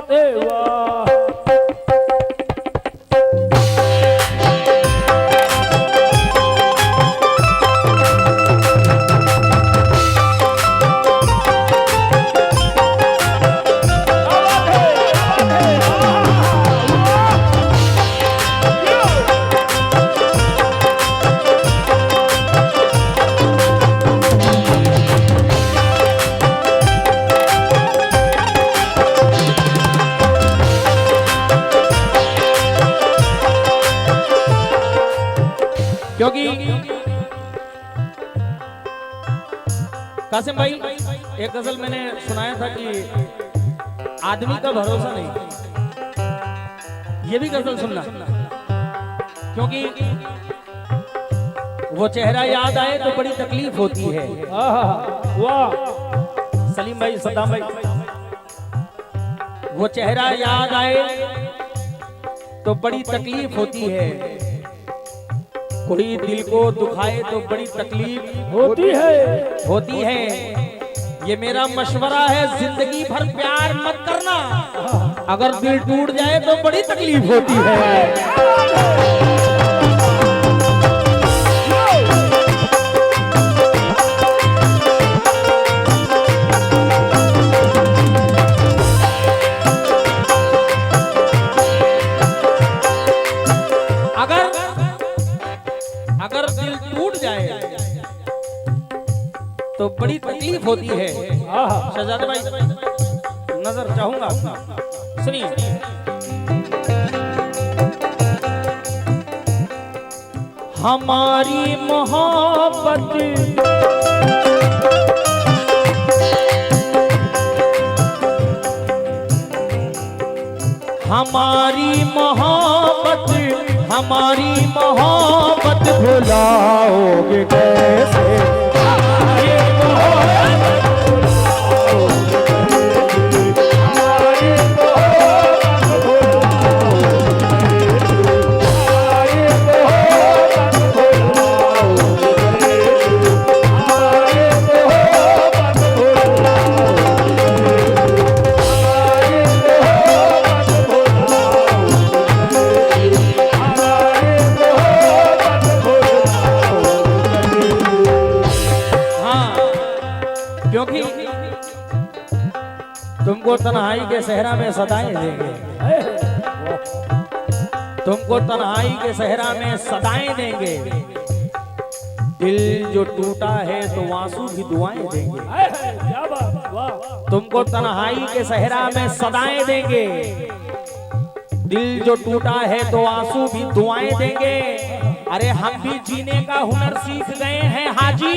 ए वाह क्योंकि कासिम भाई एक गजल मैंने सुनाया था कि आदमी का भरोसा नहीं, ये भी गजल सुनना, क्योंकि वो चेहरा याद आए तो बड़ी तकलीफ होती है। वाह सलीम भाई, सद्दाम भाई, वो चेहरा याद आए तो बड़ी तकलीफ होती है, कोई दिल को दुखाए तो बड़ी तकलीफ होती है। ये मेरा मशवरा है, जिंदगी भर प्यार मत करना, अगर दिल टूट जाए तो बड़ी तकलीफ होती है। अगर दिल टूट जाए तो बड़ी तकलीफ होती है। शहजादे भाई नजर चाहूंगा, सुनिए। हमारी मोहब्बत हमारी मोहब्बत भुलाओगे कैसे? क्योंकि तुमको तन्हाई के सहरा में सदाएं देंगे, तुमको तन्हाई के सहरा में सदाएं देंगे, दिल जो टूटा है तो आंसू भी दुआएं देंगे। तुमको तन्हाई के सहरा में सदाएं देंगे, दिल जो टूटा है तो आंसू भी दुआएं देंगे। अरे हम भी जीने का हुनर सीख गए हैं हाजी,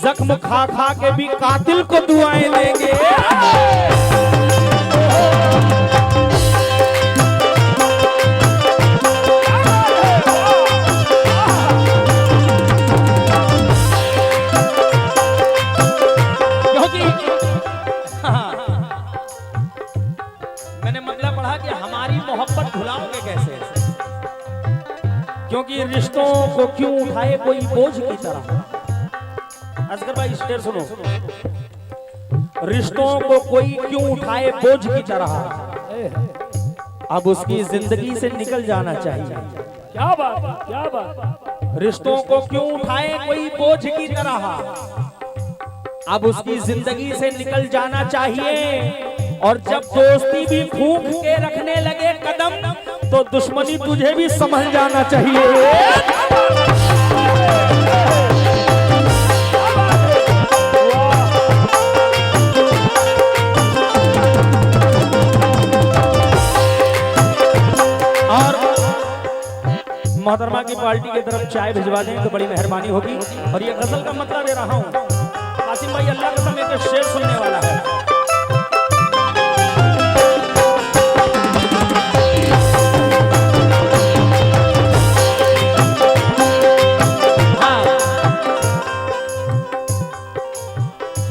जख्म खा खा के भी कातिल को दुआएं देंगे। क्योंकि मैंने मतलब पढ़ा कि हमारी मोहब्बत भुलाओगे कैसे, क्योंकि रिश्तों को क्यों उठाए कोई बोझ की तरह। असगर भाई शेर सुनो, रिश्तों को कोई क्यों उठाए बोझ की तरह, अब उसकी जिंदगी से निकल जाना चाहिए। क्या बात, क्या बात। रिश्तों को क्यों उठाए कोई बोझ की तरह, अब उसकी जिंदगी से निकल जाना चाहिए। और जब दोस्ती भी फूंक के रखने लगे कदम, तो दुश्मनी तुझे भी समझ जाना चाहिए। मोहतरमा की पार्टी की तरफ चाय भिजवा दें तो बड़ी मेहरबानी होगी। और ये गजल का मतलब दे रहा हूँ, कासिम भाई अल्लाह कसम एक शेर सुनने वाला है।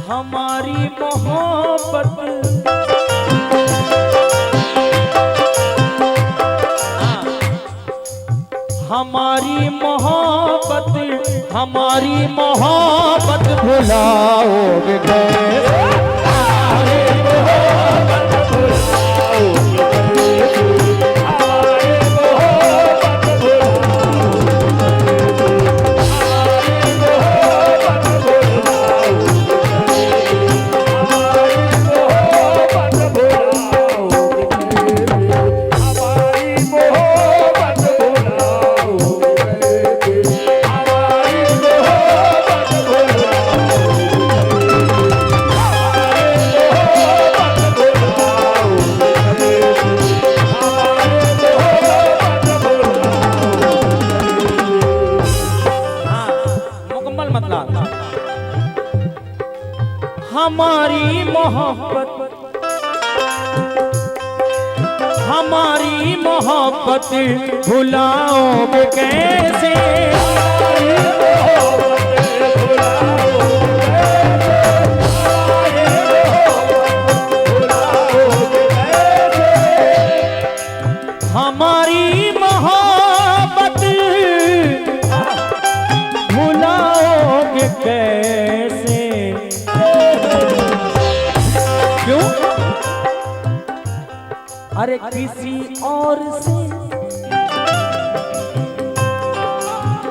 हमारी मोहब्बत हमारी मोहब्बत भुलाओगे कैसे? मोहब्बत, हमारी मोहब्बत भुलाओगे कैसे? हमारी मोहब्बत भुलाओगे कैसे? क्यों? अरे किसी और से,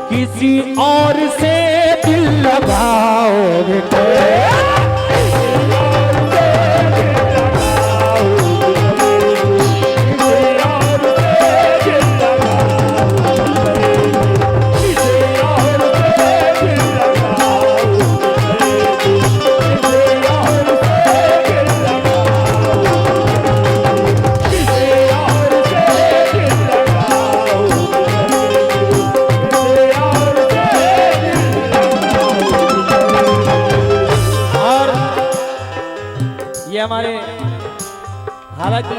किसी और से दिल लगाओगे कैसे? हमारे हालांकि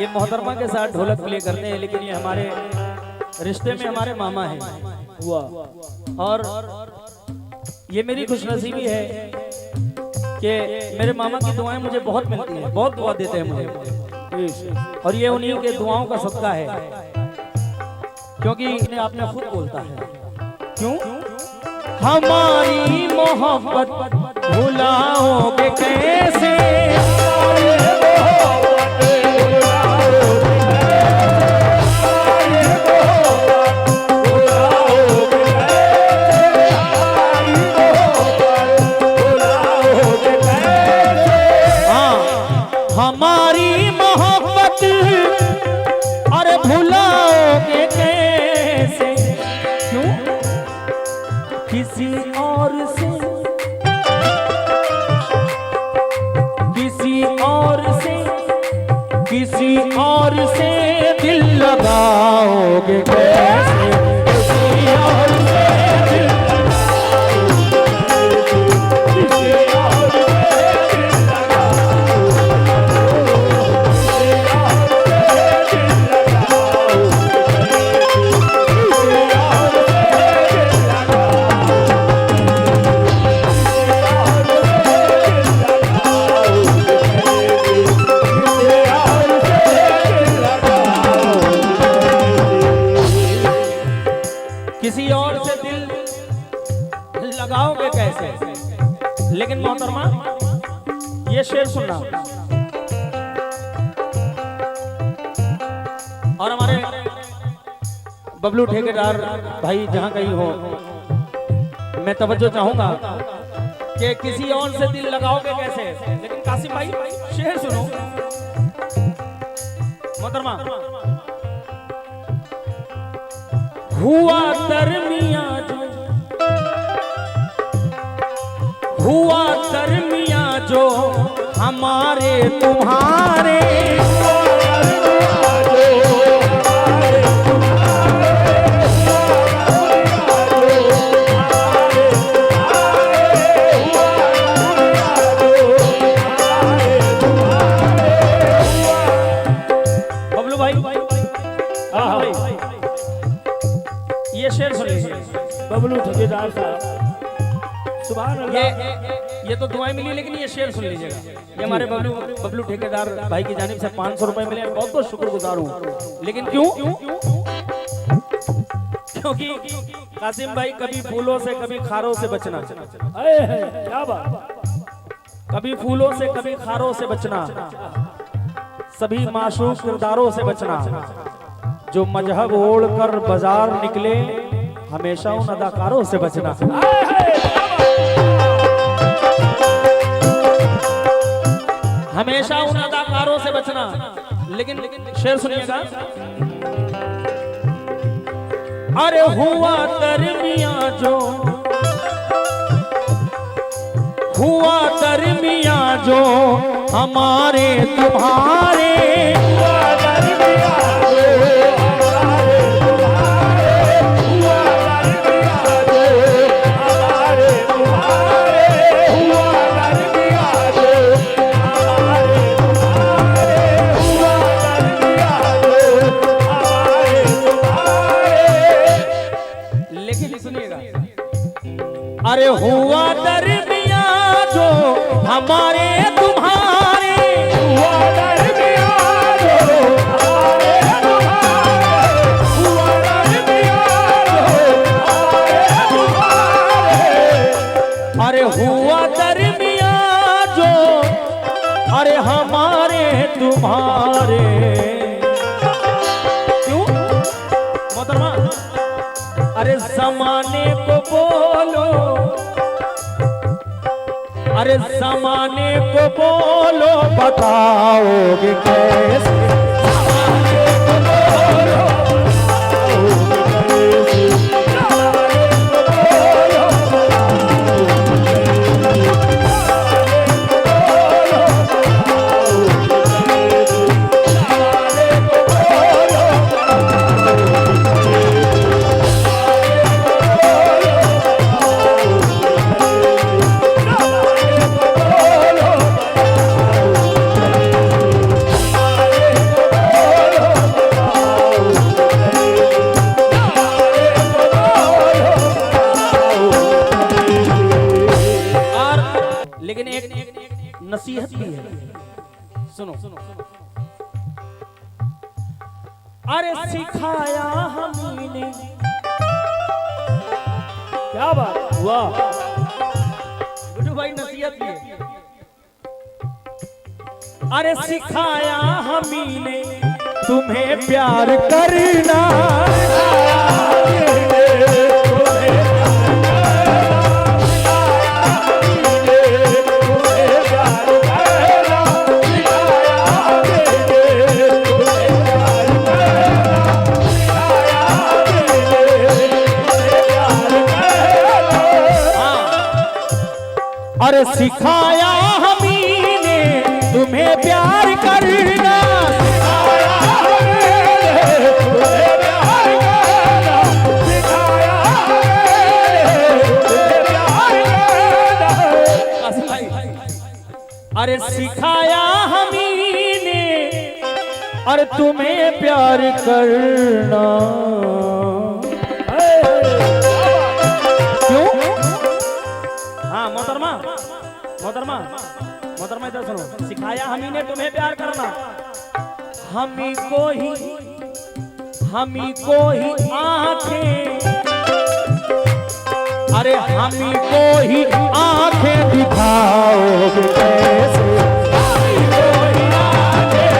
ये मोहतरमा के साथ ढोलक प्ले करते हैं, लेकिन ये हमारे रिश्ते में हमारे मामा हैं हुआ, और ये मेरी खुशनसीबी है कि मेरे मामा की दुआएं मुझे बहुत मिलती हैं, बहुत दुआ देते हैं मुझे, और ये उन्हीं के दुआओं का सदका है, क्योंकि इन्हें आपने खुद बोलता है। क्यों? हमारी मोहब्बत भुलाओगे कैसे? हाँ, हमारी मोहब्बत अरे भुलाओगे कैसे? क्यों? किसी और से, किसी और से दिल लगाओगे कैसे? किसी और से दिल किसी और से दिल लगाओगे कैसे? लेकिन मोहतरमा ये शेर सुनना, और हमारे बबलू ठेकेदार भाई जहां कहीं हो, मैं तवज्जो चाहूंगा कि किसी और से दिल लगाओगे कैसे, लेकिन कासिम भाई शेर सुनो मोहतरमा। हुआ दरमिया जो, हुआ दरमिया जो हमारे तुम्हारे, बबलू भाई ये शेर सुन लीजिए बबलू ठेकेदार साहब, सुभान अल्लाह। ये तो दुआएं मिली, लेकिन ये शेर सुन लीजिएगा। ये हमारे बबलू ठेकेदार भाई की जानिब से 500 रुपए मिले, बहुत बहुत शुक्रगुजार हूँ। लेकिन क्यों? क्योंकि कासिम भाई कभी फूलों से कभी खारों से बचना, क्या बात, कभी फूलों से कभी खारों से बचना, सभी माशूक किरदारों से बचना, जो मजहब ओढ़ कर बाजार निकले हमेशा उन अदाकारों से बचना। हमेशा उन अदाकारों से बचना। लेकिन शेर सुनिएगा। अरे हुआ दरमिया जो, हुआ दरमिया जो हमारे तुम्हारे, हुआ दरमिया जो हमारे तुम्हारे, हुआ दरमिया जो हमारे तुम्हारे, हुआ दरमिया जो अरे हुआ दरमिया जो हमारे तुम्हारे, हुआ दरमिया जो हमारे तुम्हारे, हुआ दरमिया जो हमारे तुम्हारे। अरे हुआ दरमिया जो अरे हमारे तुम्हारे। क्यों मोहतरमा? अरे जमाने को बोलो, अरे जमाने को बोलो बताओगे कैसे, जमाने को बोलो नसीहत भी है, सुनो। अरे सिखाया हमने, क्या बात, वाह गुड्डू भाई, नसीहत भी है। अरे सिखाया हमने तुम्हें प्यार करना, अरे सिखाया हमने तुम्हें प्यार करना, सिखाया हमने तुम्हें प्यार करना, सिखाया हमने तुम्हें प्यार करना। अरे सिखाया हमने अरे तुम्हें प्यार करना। क्यों? हाँ मोहतरमा, मोहतरमा, मोहतरमा इधर सुनो। सिखाया हमी ने तुम्हें प्यार करना, हमी को ही आंखें, अरे हमी को ही आंखें दिखाओगे कैसे, हमी को ही आंखें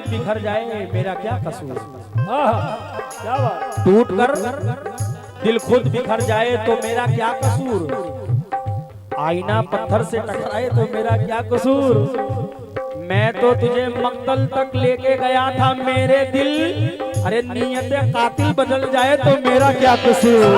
बिखर जाए मेरा क्या कसूर। क्या बात, टूट कर दिल खुद बिखर जाए तो मेरा क्या कसूर, आईना पत्थर से टकराए तो मेरा क्या कसूर। मैं तो तुझे मक्तल तक लेके गया था मेरे दिल, अरे नीयत कातिल बदल जाए तो मेरा क्या कसूर।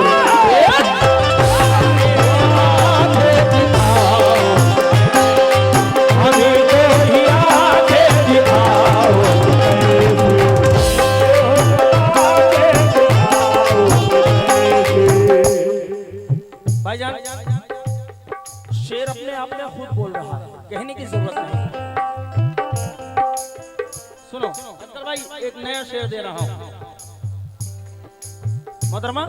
भाईजान शेर अपने आप में खुद बोल रहा है, कहने की जरूरत नहीं। सुनो अंकल भाई, एक नया शेर दे रहा हूं। मोहतरमा,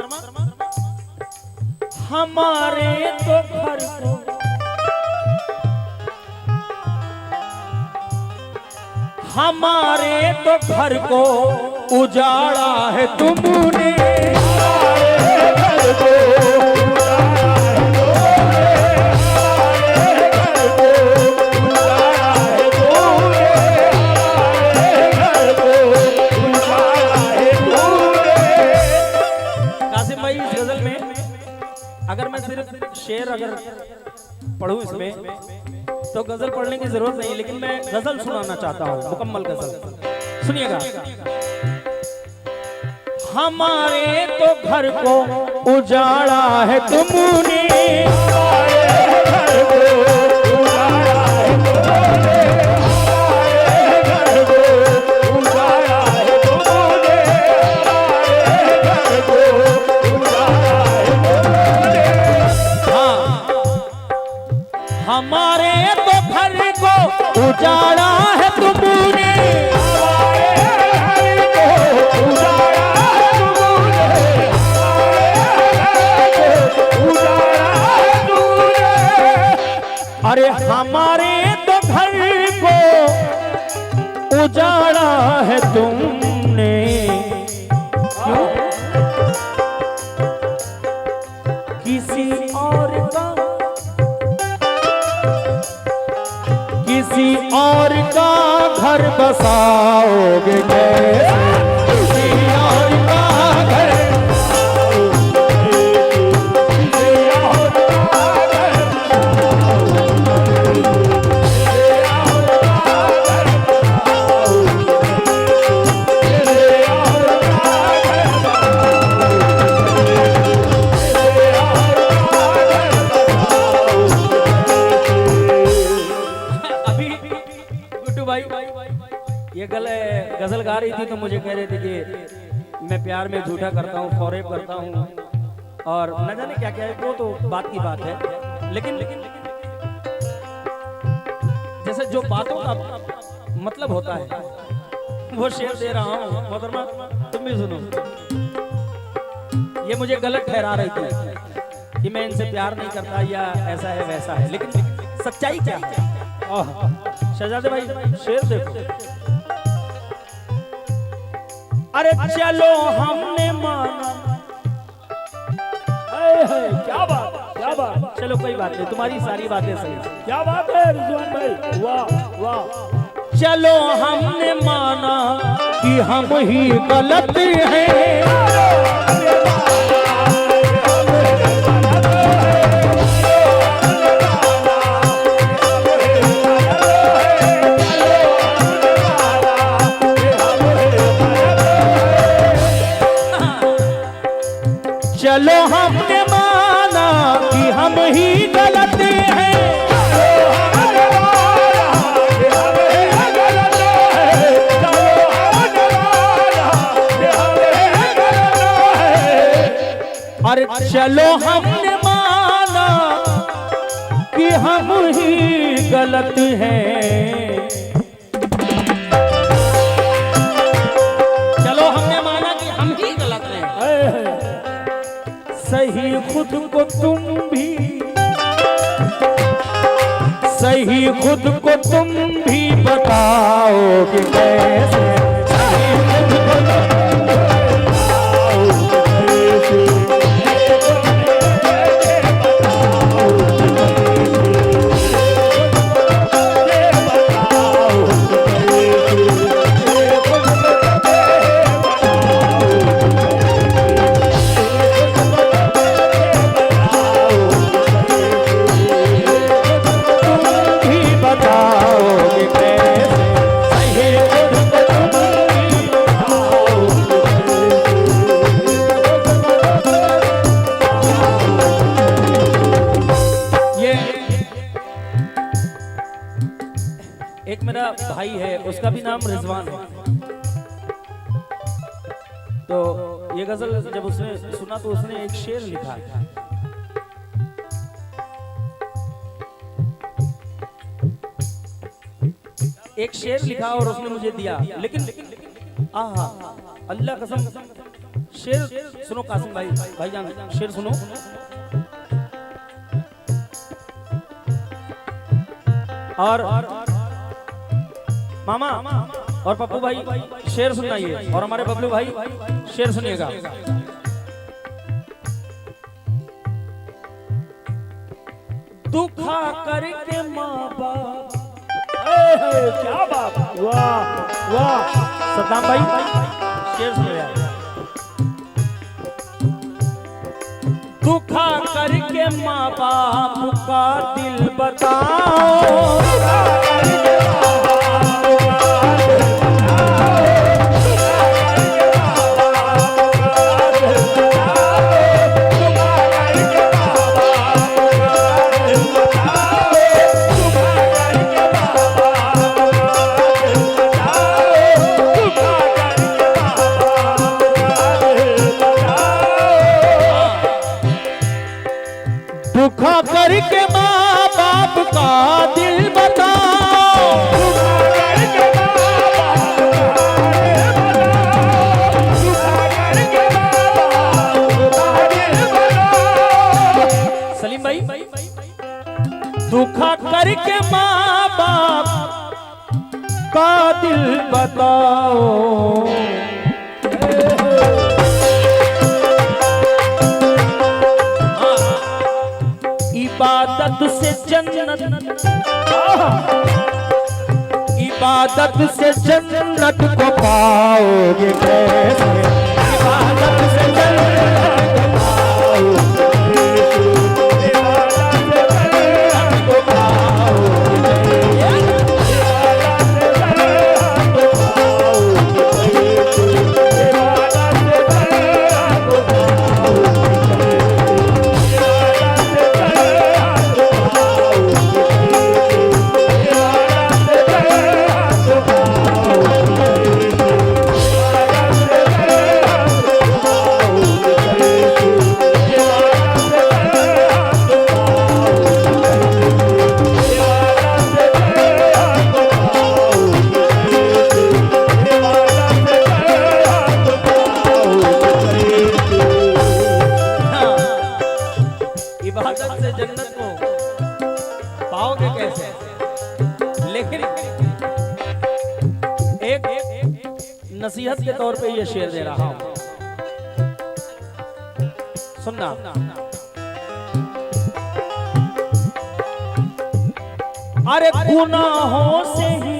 हमारे तो घर को हमारे तो घर को उजाड़ा है तुमने, हमारे घर को अगर मैं सिर्फ शेर अगर पढ़ूं इसमें तो गजल पढ़ने की जरूरत नहीं, लेकिन मैं गजल सुनाना चाहता हूं, मुकम्मल गजल। सुनिएगा। हमारे तो घर को उजाड़ा है तुमने, हमारे तो घर को उजाड़ा है तुमने, अरे हमारे तो घर को उजाड़ा है तुमने। क्यों? किसी और का घर बसाओगे कैसे, किसी और का घर ये गजल गा रही थी तो मुझे कह रहे थे कि मैं प्यार में झूठा करता हूँ, फौरेब करता हूँ और न जाने क्या क्या है, वो तो बात की बात है। लेकिन जैसे जो बातों का मतलब होता है वो शेर दे रहा हूँ मोहतरमा, तुम भी सुनो। ये मुझे गलत ठहरा रही थी कि मैं इनसे प्यार नहीं करता या ऐसा है वैसा है, लेकिन सच्चाई क्या है? शहजादे भाई शेर देखो। अरे चलो हमने माना, क्या बात, क्या बात, चलो कोई बात नहीं, तुम्हारी सारी बातें सही, क्या बात है रिजवान भाई, वाह वाह। चलो हमने माना कि हम ही गलत हैं, चलो हमने माना कि हम ही गलत हैं, अरे चलो हमने माना कि हम ही गलत हैं, चलो हमने माना कि हम ही गलत हैं। सही खुद को तुम भी, सही खुद को तुम भी बताओ कि कैसे, सही खुद को एक मेरा भाई है, उसका भी नाम रिजवान है। तो ये गजल जब उसने सुना तो उसने एक शेर लिखा, एक शेर लिखा और उसने मुझे दिया। लेकिन आहा अल्लाह कसम, शेर सुनो कासिम भाई, भाईजान शेर सुनो। और मामा और पप्पू भाई शेर सुनाइए, और हमारे बबलू भाई शेर सुनिएगा। दुखा करके माँ बाप, क्या बात, वाह वाह। सद्दाम भाई शेर सुनिएगा। दुखा करके माँ बाप का दिल बताओ, का दिल बताओ। इबादत से जन्नत, इबादत से जन्नत को पाओगे कैसे, इबादत से जन्नत को पाओगे, इबादत को इबादत से जन्नत को पाओगे कैसे। लेकिन एक नसीहत के तौर पे ये शेर दे रहा हूं, सुनना। अरे गुनाहों से ही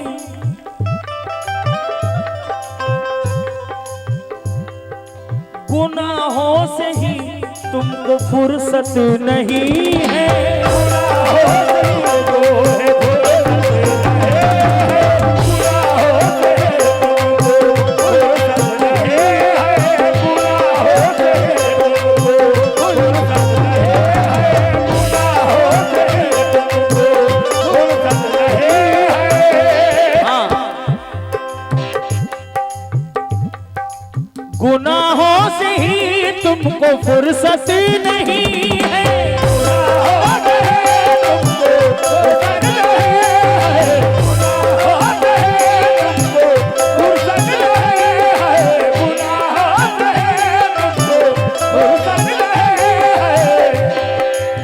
गुनाहों से ही तुमको फुर्सत नहीं है, गुनाहों से ही तुमको फुर्सत नहीं है,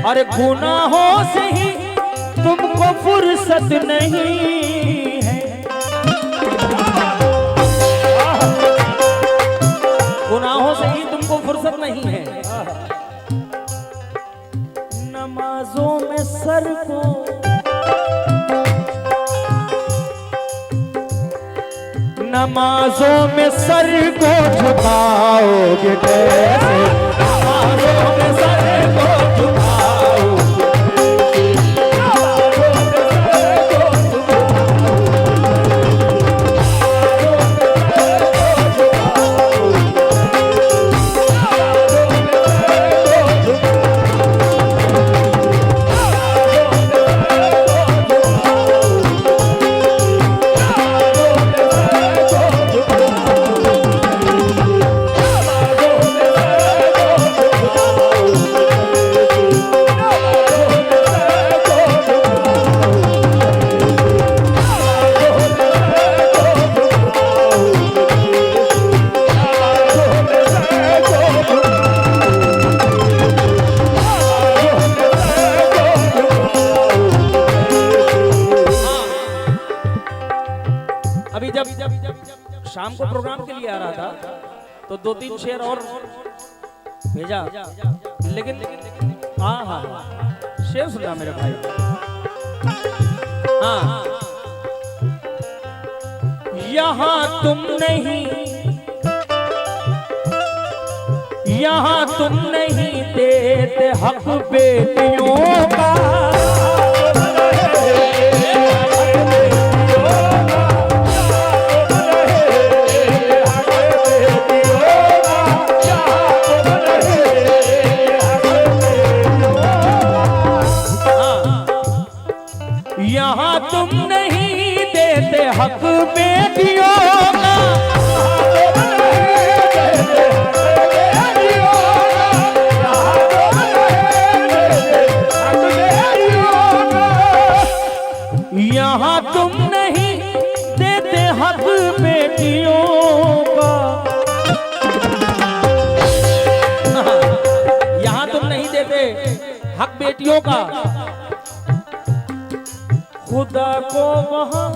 अरे गुनाहों से ही तुमको फुर्सत नहीं है, गुनाहों से ही तुमको फुर्सत नहीं है। नमाजों में सर को नमाजों में सर को झुकाओगे कैसे, नमाजों में सर को अभी जब शाम को प्रोग्राम के लिए आ रहा था तो 2-3 शेर और भेजा, लेकिन हाँ हाँ शेर सुना मेरे भाई। हाँ, यहाँ तुम नहीं देते हक बेटियों का, यहाँ तुम नहीं देते हक बेटियों का, यहाँ तुम नहीं देते हक बेटियों का, यहाँ तुम नहीं देते हक बेटियों का। खुदा को वहाँ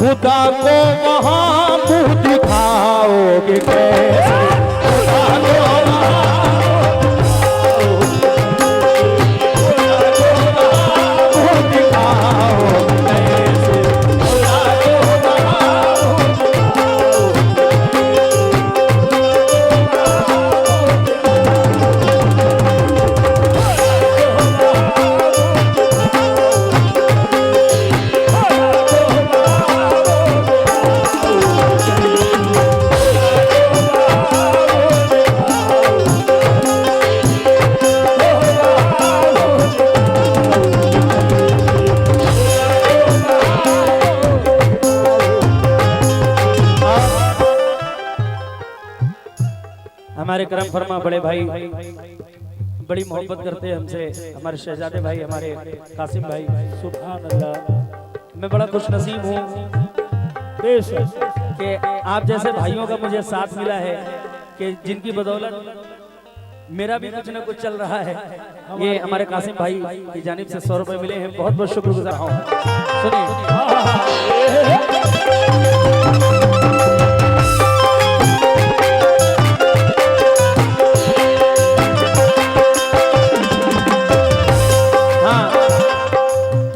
खुदा को वहां मुंह दिखाओगे कैसे? खुदा को हमारे करम फरमा बड़े भाई बड़ी मोहब्बत करते हैं हमसे, हमारे शहजादे भाई, हमारे कासिम भाई। सुभान अल्लाह। मैं बड़ा खुश नसीब हूँ कि आप जैसे भाइयों का मुझे साथ मिला है, कि जिनकी बदौलत मेरा भी कुछ न कुछ चल रहा है। ये हमारे कासिम भाई की जानिब से 100 रुपए मिले हैं, बहुत बहुत शुक्रगुजार हूँ। सुनिए,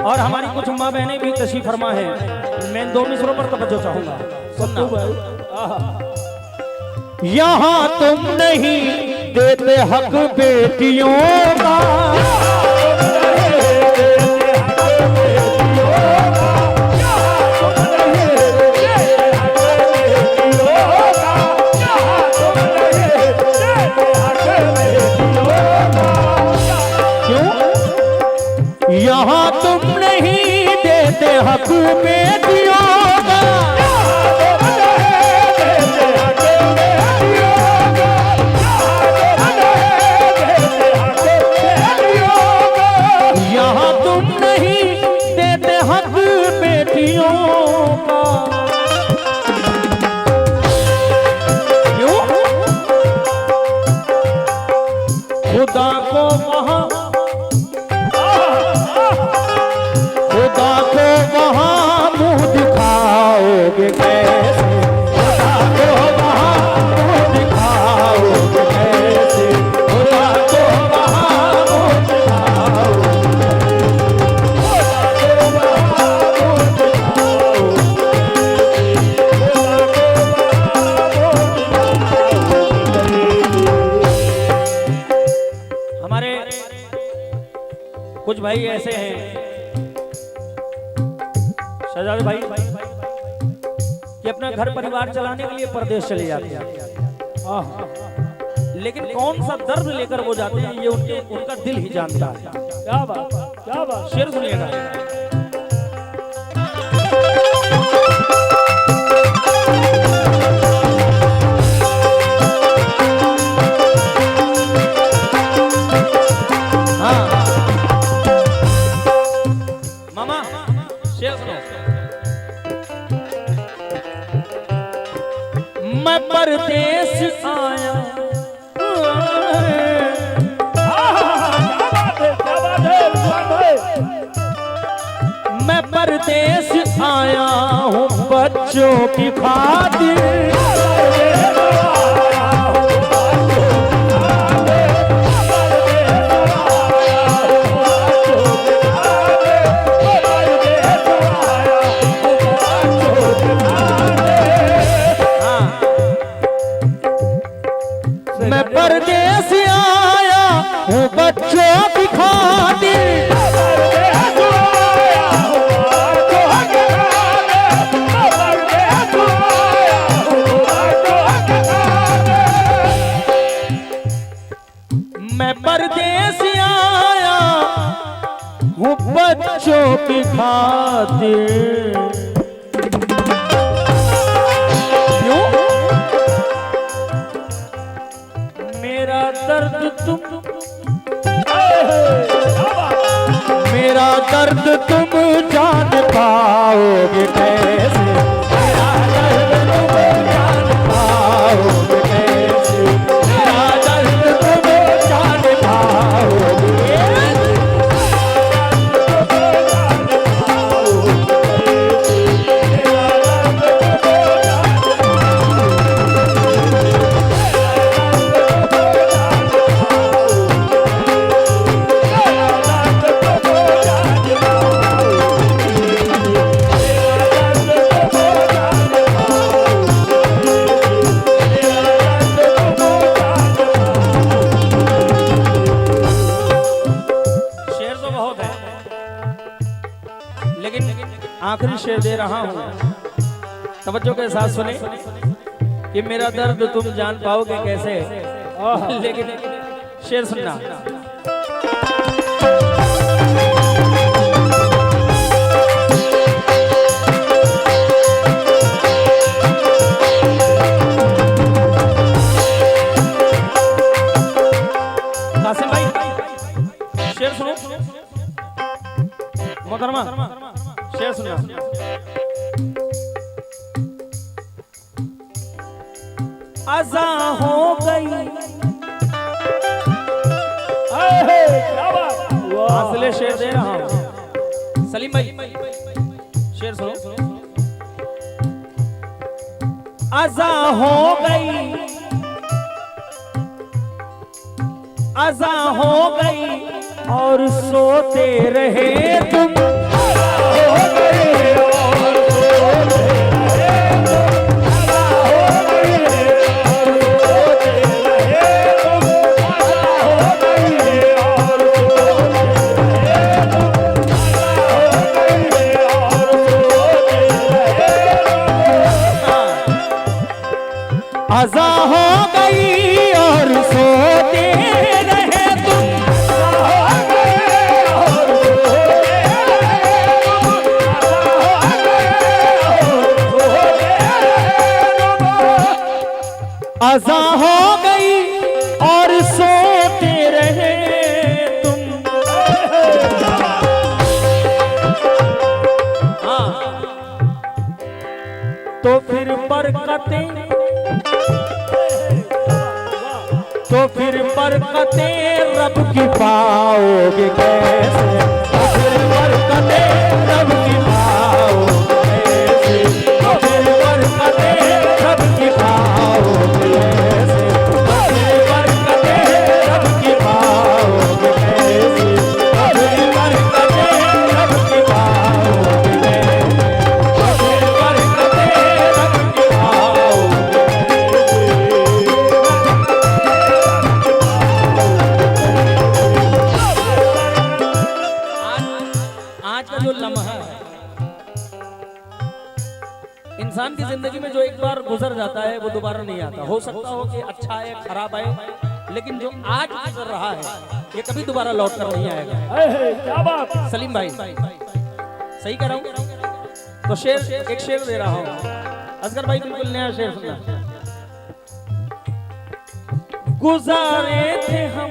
और हमारी कुछ माँ बहनें भी तशरीफ फरमा है। मैं 2 मिसरों पर तवज्जो चाहूंगा, सुनना। यहाँ तुम नहीं देते हक बेटियों का, यहाँ तुम नहीं देते हक बेटियों का, यहाँ तुम नहीं देते हक बेटियों का। क्यों? खुदा को वहां मुंह दिखाओगे कैसे? खुदा को वहां मुंह दिखाओगे कैसे? खुदा को वहां मुंह दिखाओगे, हमारे कुछ भाई ऐसे हैं शहजादे भाई कि अपना घर परिवार चलाने के लिए परदेश चले जाते हैं, लेकिन कौन सा दर्द लेकर वो जाते हैं ये उनका दिल ही जानता है। क्या बात, क्या बात। शेर सुनिएगा। हाँ मामा, शेर सुनो। मैं परदेश आया, मैं परदेश आया हूँ बच्चों की खातिर, मैं परदेश आया हूँ बच्चों की खातिर, मैं परदेश आया हूँ बच्चों की खातिर। क्यों? मेरा दर्द तुम जान पाओगे कैसे? मेरा दर्द तुम जान पाओगे कैसे? मेरा दर्द तुम जान पाओगे, मेरा लेकिन आखिरी शेर दे रहा हूं, तवज्जो के साथ सुने कि मेरा दर्द तुम जान पाओगे कैसे। लेकिन शेर सुनना। कासिम भाई शेर सुनो, मोहतरमा शेर सुनना। अज़ा हो गई, क्या बात, असले शेर दे रहा हूं। सलीम भाई शेर सुनो। अज़ा हो गई, अज़ा हो गई और सोते रहे तुम। अज़ा हो गई और सोते रहे तुम। अज़ा हो गई और सोते रहे तुम। हाँ तो फिर बरकतें, तो फिर बरकतें रब की पाओगे कैसे। तो फिर बरकतें रब की पाओगे कैसे। तो फिर बरकतें रब की पाओगे कैसे। तो फिर बरकतें रब की पाओगे कैसे। तो फिर बरकतें रब की पाओगे कैसे। तो फिर बरकतें रब की पाओगे। आज का जो लम्हा है, इंसान की जिंदगी में जो एक बार गुजर जाता है वो दोबारा नहीं आता। हो सकता हो कि अच्छा आए खराब आए, लेकिन जो आज गुजर रहा है ये कभी दोबारा लौट कर नहीं आएगा। क्या बात। सलीम भाई सही कह रहा हूँ। तो शेर, एक शेर दे रहा हूँ। असगर भाई बिल्कुल नया शेर सुनना। गुजारे थे हम,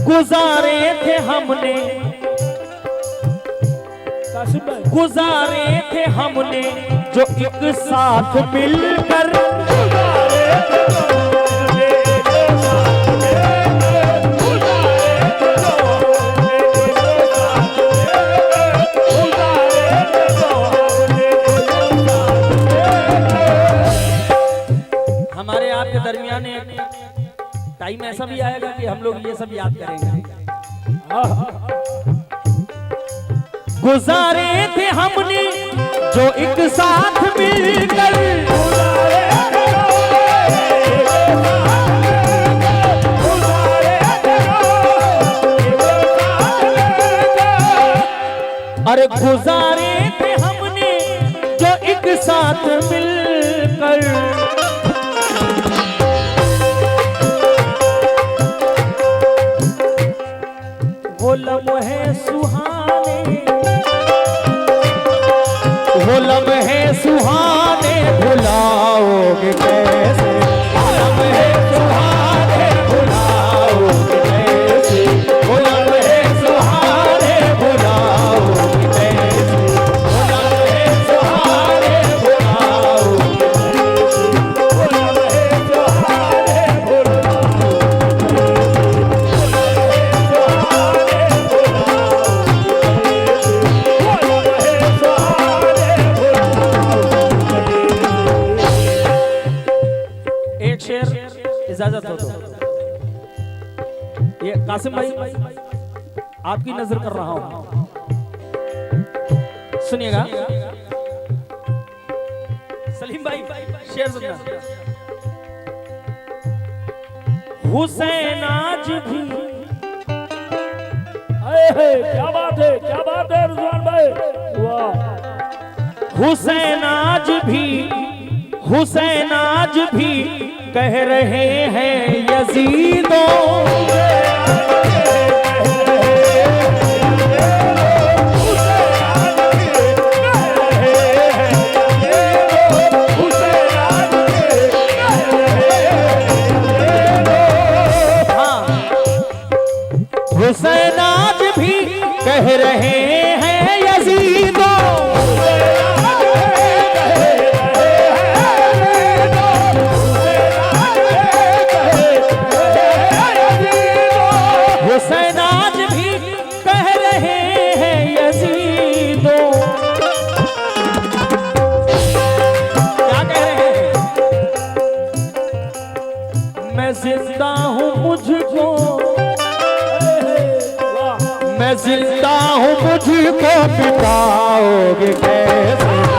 गुजारे थे हमने, कासिम भाई गुजारे थे हमने जो एक साथ मिलकर। हमारे आपके दरमियान एक टाइम ऐसा भी आएगा कि हम लोग ये सब याद करेंगे। गुजारे थे हमने जो एक साथ मिलकर। अरे गुजारे थे हमने जो एक साथ मिलकर। वो लम्हे सुहाने, वो लम्हे सुहाने भुलाओगे कैसे। वो लम्हे सुहाने भुलाओगे कैसे। वो लम्हे सुहाने भुलाओगे कैसे। वो लम्हे सुहाने भुलाओगे कैसे। वो लम्हे सुहाने इजाजत हो तो ये कासिम भाई आपकी नजर कर रहा हूं, सुनिएगा। सलीम भाई शेर सुनना। हुसैन आज भी हुसैन आज भी कह रहे हैं यजीदों हुसैन आज भी कह रहे हैं यजीदों हुसैन आज भी कह रहे हैं यजीदों क्या कह रहे हैं मैं जिंदा हूँ मुझको मैं जिंदा हूँ मुझको मिटाओगे कैसे